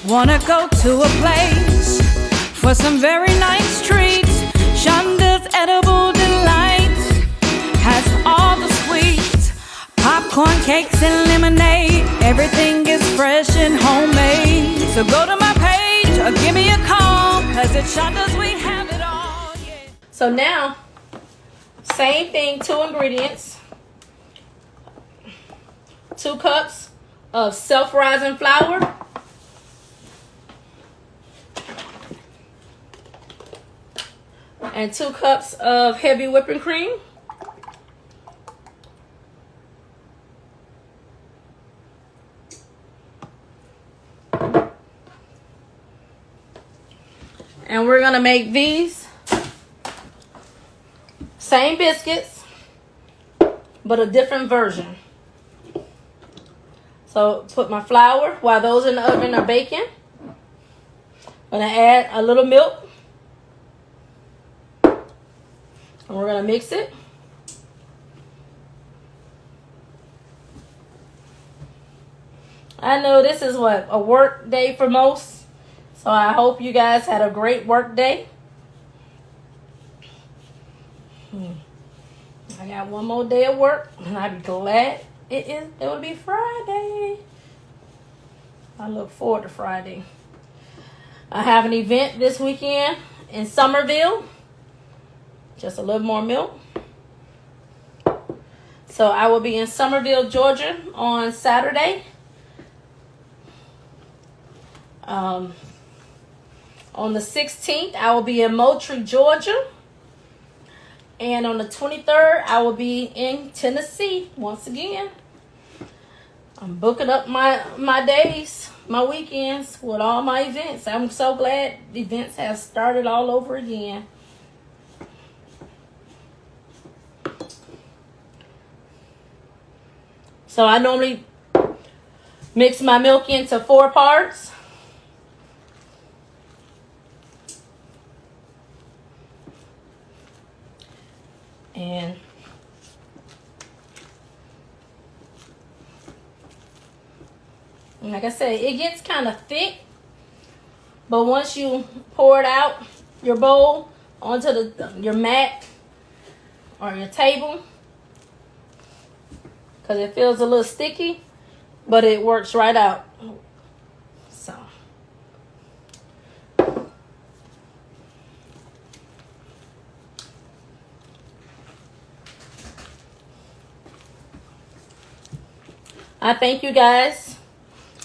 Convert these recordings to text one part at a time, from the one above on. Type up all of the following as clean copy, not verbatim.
Wanna go to a place for some very nice treats. Shonda's Edible Delights has all the sweets. Popcorn, cakes, and lemonade. Everything is fresh and homemade. So go to my page or give me a call, 'cause at Shonda's we have it all, yeah. So now, same thing, 2 ingredients. 2 cups of self-rising flour. And 2 cups of heavy whipping cream. And we're gonna make these same biscuits, but a different version. So put my flour while those in the oven are baking. I'm gonna add a little milk. And we're going to mix it. I know this is a work day for most. So I hope you guys had a great work day. I got one more day of work, and I'll be glad it will be Friday. I look forward to Friday. I have an event this weekend in Somerville. Just a little more milk. So I will be in Somerville, Georgia on Saturday. On the 16th, I will be in Moultrie, Georgia. And on the 23rd, I will be in Tennessee once again. I'm booking up my days, my weekends with all my events. I'm so glad events have started all over again. So I normally mix my milk into 4 parts. And like I said, it gets kind of thick. But once you pour it out your bowl onto your mat or your table, because it feels a little sticky, but it works right out. So I thank you guys.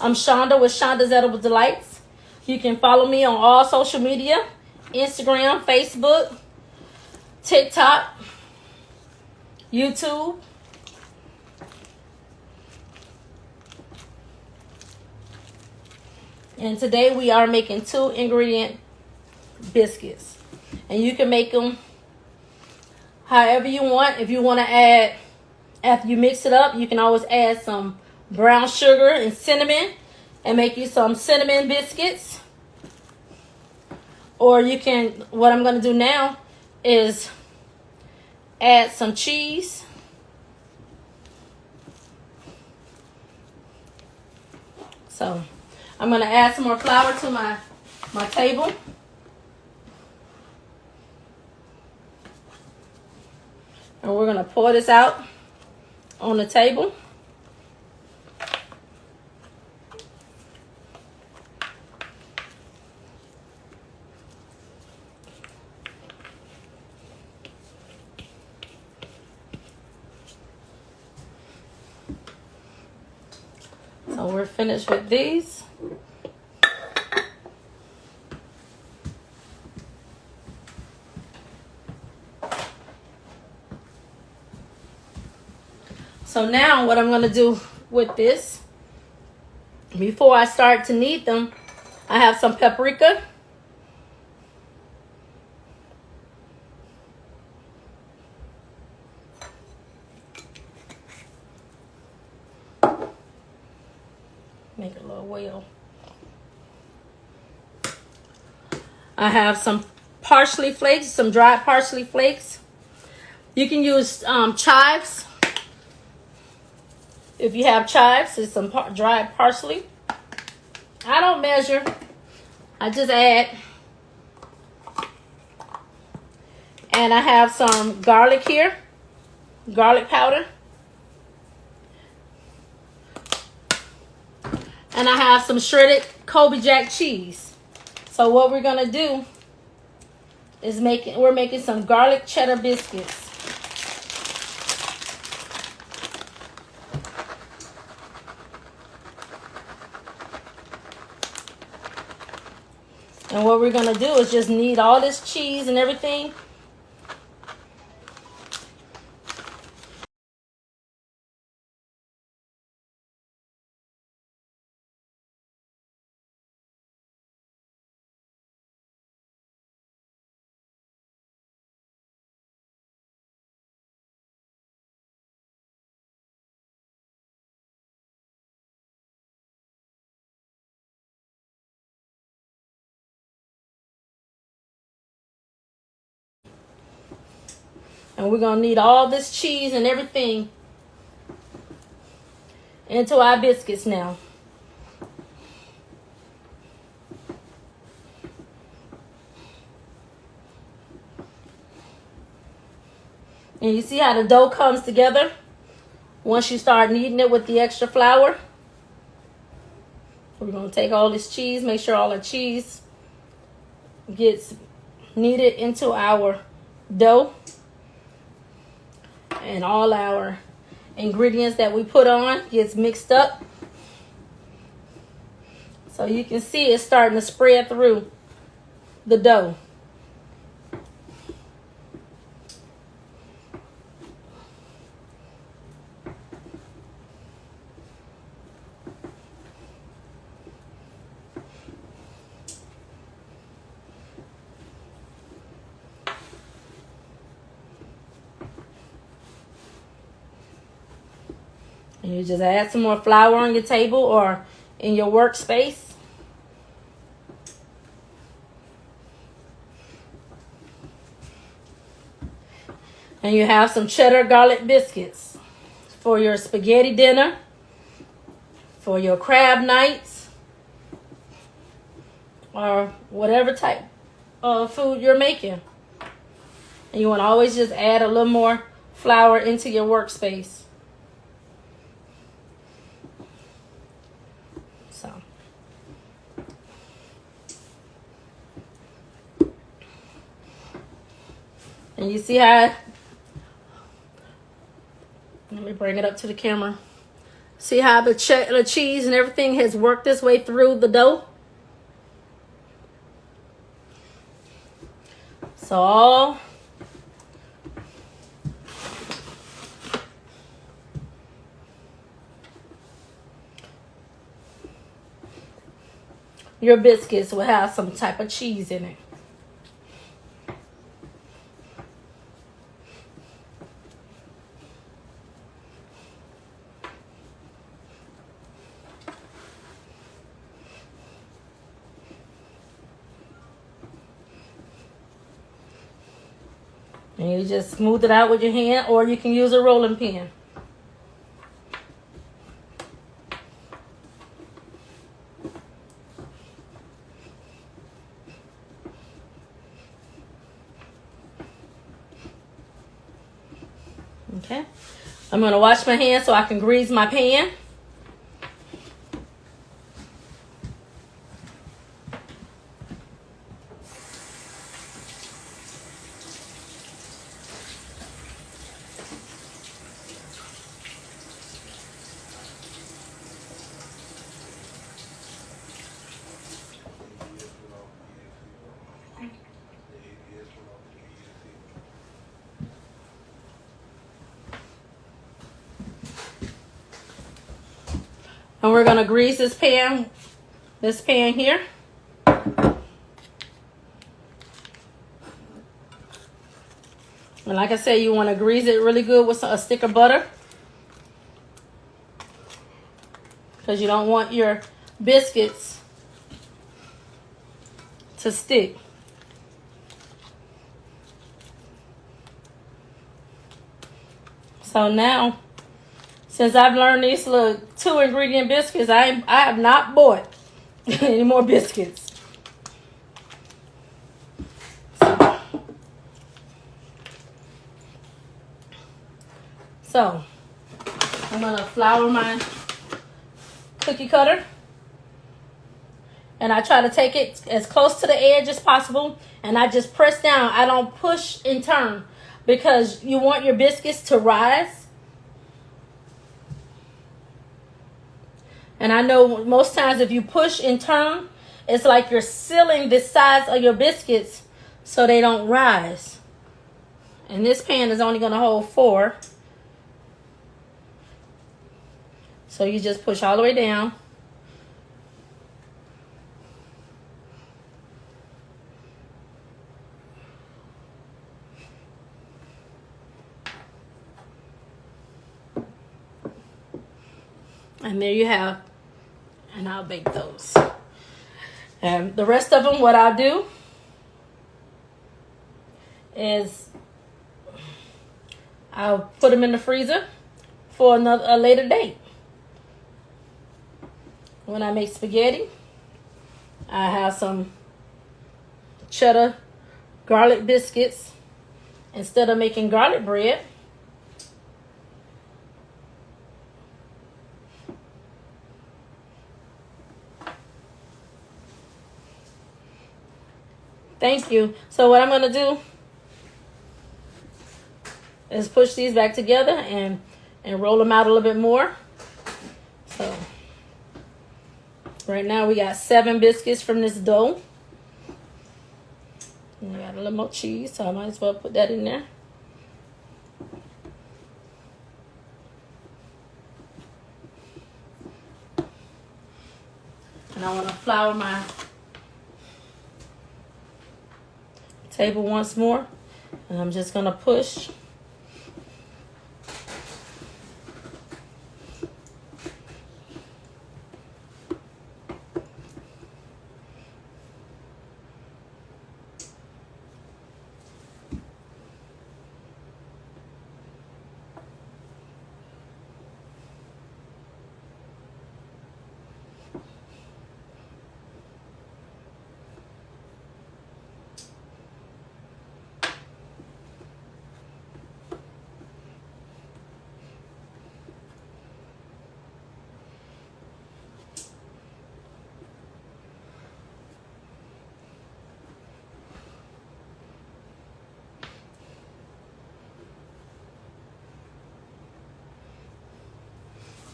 I'm Shonda with Shonda's Edible Delights. You can follow me on all social media: Instagram, Facebook, TikTok, YouTube. And today we are making 2 ingredient biscuits. And you can make them however you want. If you want to add, after you mix it up, you can always add some brown sugar and cinnamon and make you some cinnamon biscuits. Or you can, what I'm going to do now is add some cheese. So I'm going to add some more flour to my table. And we're going to pour this out on the table. So we're finished with these. So now what I'm going to do with this, before I start to knead them, I have some paprika. Make it a little well. I have some parsley flakes, some dried parsley flakes. You can use chives. If you have chives, it's some dried parsley. I don't measure. I just add. And I have some garlic here. Garlic powder. And I have some shredded Colby Jack cheese. So what we're gonna do is we're making some garlic cheddar biscuits. And what we're gonna do is just knead all this cheese and everything. And we're gonna knead all this cheese and everything into our biscuits now. And you see how the dough comes together once you start kneading it with the extra flour. We're going to take all this cheese, make sure all the cheese gets kneaded into our dough. And all our ingredients that we put on gets mixed up. So you can see it's starting to spread through the dough. And you just add some more flour on your table or in your workspace. And you have some cheddar garlic biscuits for your spaghetti dinner, for your crab nights, or whatever type of food you're making. And you want to always just add a little more flour into your workspace. So. And you see how, let me bring it up to the camera. See how the cheese and everything has worked its way through the dough? So all your biscuits will have some type of cheese in it. And you just smooth it out with your hand, or you can use a rolling pin. Okay. I'm going to wash my hands so I can grease my pan. And we're going to grease this pan here. And like I said, you want to grease it really good with a stick of butter, because you don't want your biscuits to stick. So now, Since I've learned these little 2-ingredient biscuits, I have not bought any more biscuits. So I'm gonna flour my cookie cutter, and I try to take it as close to the edge as possible, and I just press down. I don't push and turn because you want your biscuits to rise. And I know most times if you push and turn, it's like you're sealing the sides of your biscuits so they don't rise. And this pan is only going to hold 4. So you just push all the way down. And there you have, and I'll bake those. And the rest of them, what I'll do is I'll put them in the freezer for a later date. When I make spaghetti, I have some cheddar garlic biscuits. Instead of making garlic bread, thank you. So what I'm going to do is push these back together and roll them out a little bit more. So right now we got 7 biscuits from this dough. And we got a little more cheese, so I might as well put that in there. And I want to flour my table once more, and I'm just gonna push.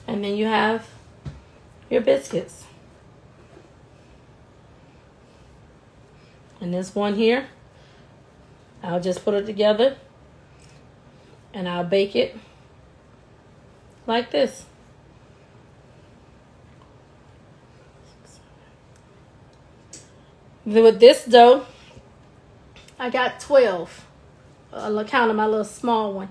And then you have your biscuits. And this one here, I'll just put it together and I'll bake it like this. With this dough, I got 12. I'll count my little small one.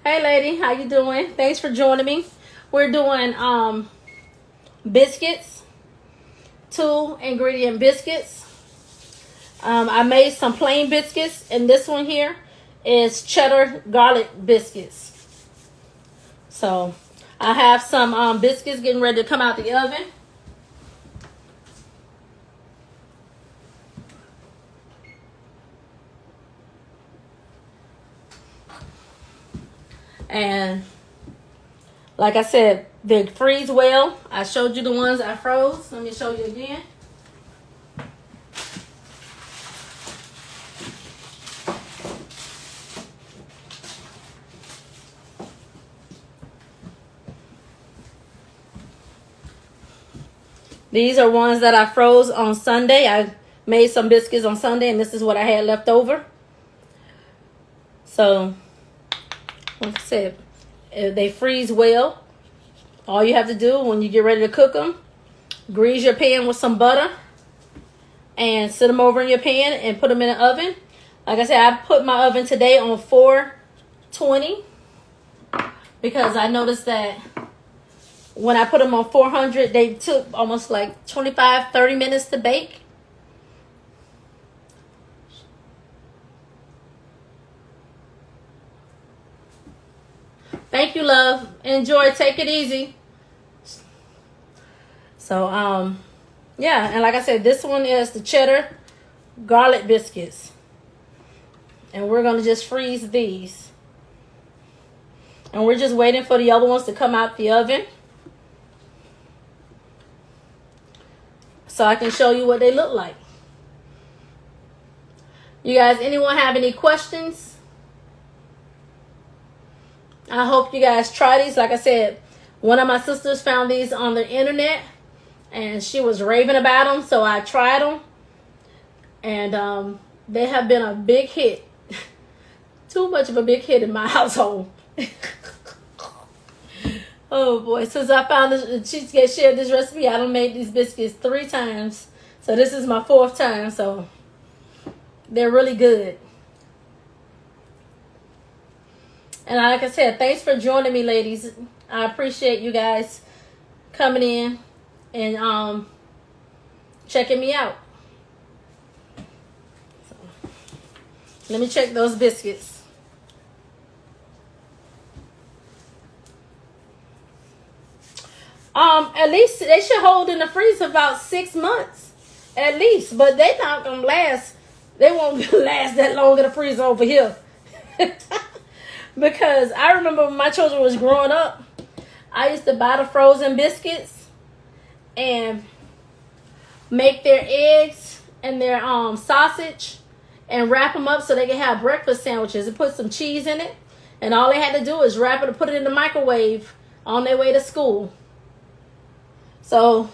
Hey lady, how you doing? Thanks for joining me. We're doing biscuits, 2-ingredient biscuits. I made some plain biscuits, and this one here is cheddar garlic biscuits. So I have some biscuits getting ready to come out the oven. And like I said, they freeze well. I showed you the ones I froze. Let me show you again. These are ones that I froze on Sunday. I made some biscuits on Sunday, and this is what I had left over. So like I said, they freeze well. All you have to do when you get ready to cook them, grease your pan with some butter and sit them over in your pan and put them in the oven. Like I said, I put my oven today on 420 because I noticed that when I put them on 400, they took almost like 25-30 minutes to bake. Thank you, love. Enjoy. Take it easy. So, yeah. And like I said, this one is the cheddar garlic biscuits. And we're going to just freeze these. And we're just waiting for the other ones to come out the oven, so I can show you what they look like. You guys, anyone have any questions? I hope you guys try these. Like I said, one of my sisters found these on the internet, and she was raving about them, so I tried them. And they have been a big hit. Too much of a big hit in my household. Oh boy, since I found this, she shared this recipe, I done made these biscuits 3 times. So this is my 4th time, so they're really good. And like I said, thanks for joining me, ladies. I appreciate you guys coming in and checking me out. So, let me check those biscuits. At least they should hold in the freezer about 6 months, at least. But they not gonna last. They won't last that long in the freezer over here. Because I remember when my children was growing up, I used to buy the frozen biscuits and make their eggs and their sausage and wrap them up so they could have breakfast sandwiches and put some cheese in it. And all they had to do is wrap it and put it in the microwave on their way to school. So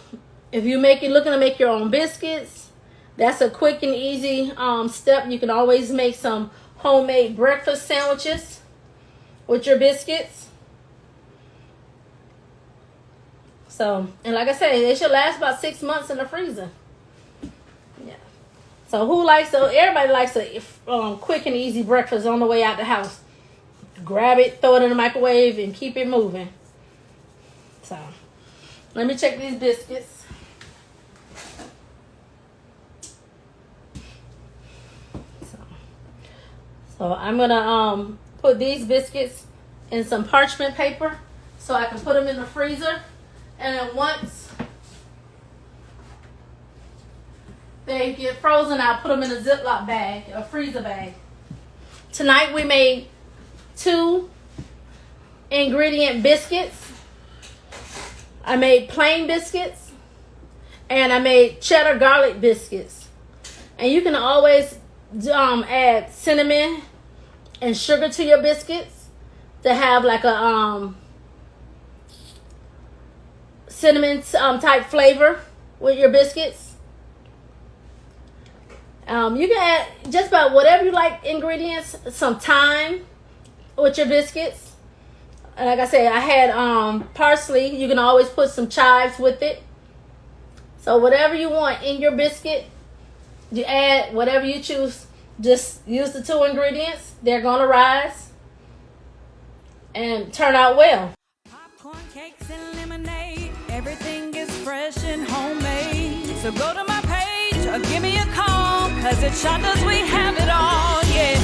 if you're looking to make your own biscuits, that's a quick and easy step. You can always make some homemade breakfast sandwiches with your biscuits. So, and like I said, they should last about 6 months in the freezer. Yeah. So everybody likes a quick and easy breakfast on the way out the house. Grab it, throw it in the microwave, and keep it moving. So, let me check these biscuits. So I'm gonna put these biscuits in some parchment paper so I can put them in the freezer. And then once they get frozen, I'll put them in a Ziploc bag, a freezer bag. Tonight we made 2 ingredient biscuits. I made plain biscuits, and I made cheddar garlic biscuits. And you can always add cinnamon and sugar to your biscuits to have like a cinnamon type flavor with your biscuits. You can add just about whatever you like ingredients, some thyme with your biscuits. And like I said, I had parsley. You can always put some chives with it. So whatever you want in your biscuit, you add whatever you choose. Just use the 2 ingredients. They're going to rise and turn out well. Popcorn, cakes, and lemonade. Everything is fresh and homemade. So go to my page or give me a call, 'cause at Shondas we have it all, yeah.